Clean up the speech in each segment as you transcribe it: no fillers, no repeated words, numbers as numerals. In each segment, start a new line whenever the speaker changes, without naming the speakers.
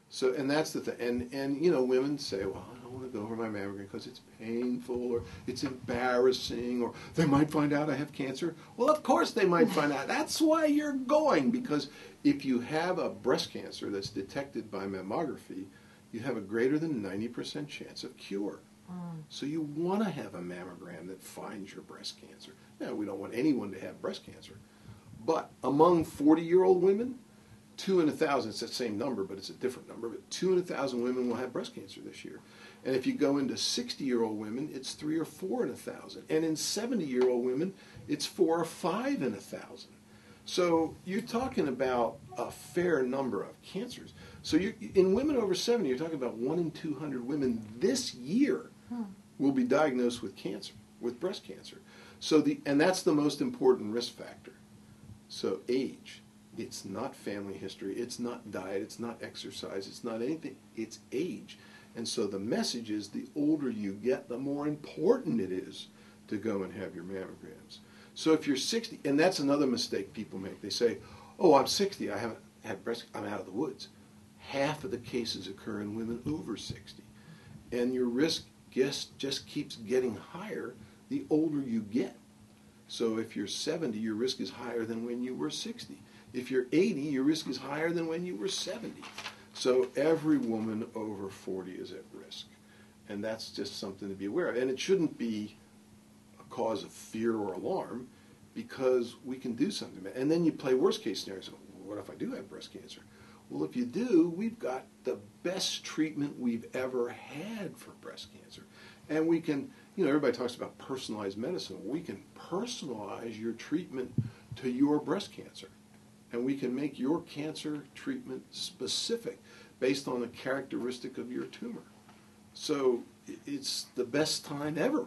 So, and that's the thing. And you know, women say, well, I don't want to go for my mammogram because it's painful or it's embarrassing or they might find out I have cancer. Well, of course they might find out. That's why you're going, because if you have a breast cancer that's detected by mammography, you have a greater than 90% chance of cure. So you want to have a mammogram that finds your breast cancer. Now, we don't want anyone to have breast cancer, but among 40-year-old women, 2 in 1,000, it's the same number, but it's a different number, but 2 in 1,000 women will have breast cancer this year. And if you go into 60-year-old women, it's 3 or 4 in 1,000. And in 70-year-old women, it's 4 or 5 in 1,000. So you're talking about a fair number of cancers. So in women over 70, you're talking about 1 in 200 women this year will be diagnosed with cancer, with breast cancer. So and that's the most important risk factor. So age. It's not family history, it's not diet, it's not exercise, it's not anything, it's age. And so the message is the older you get, the more important it is to go and have your mammograms. So if you're 60, and that's another mistake people make, they say, oh, I'm 60, I haven't had breast, I'm out of the woods. Half of the cases occur in women over 60. And your risk just keeps getting higher the older you get. So if you're 70, your risk is higher than when you were 60. If you're 80, your risk is higher than when you were 70. So every woman over 40 is at risk. And that's just something to be aware of. And it shouldn't be a cause of fear or alarm, because we can do something about it. And then you play worst case scenario. So what if I do have breast cancer? Well, if you do, we've got the best treatment we've ever had for breast cancer. And we can, you know, everybody talks about personalized medicine. We can personalize your treatment to your breast cancer. And we can make your cancer treatment specific based on the characteristic of your tumor. So it's the best time ever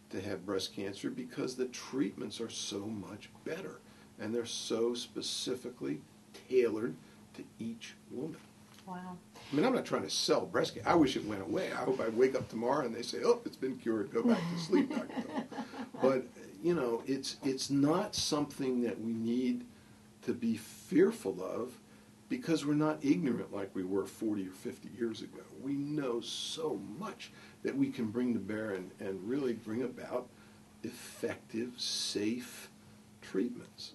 to have breast cancer because the treatments are so much better. And they're so specifically tailored to each woman.
Wow.
I mean, I'm not trying to sell breast cancer. I wish it went away. I hope I wake up tomorrow and they say, oh, it's been cured. Go back to sleep, Dr. Phil. But, you know, it's not something that we need to be fearful of because we're not ignorant like we were 40 or 50 years ago. We know so much that we can bring to bear and really bring about effective, safe treatments.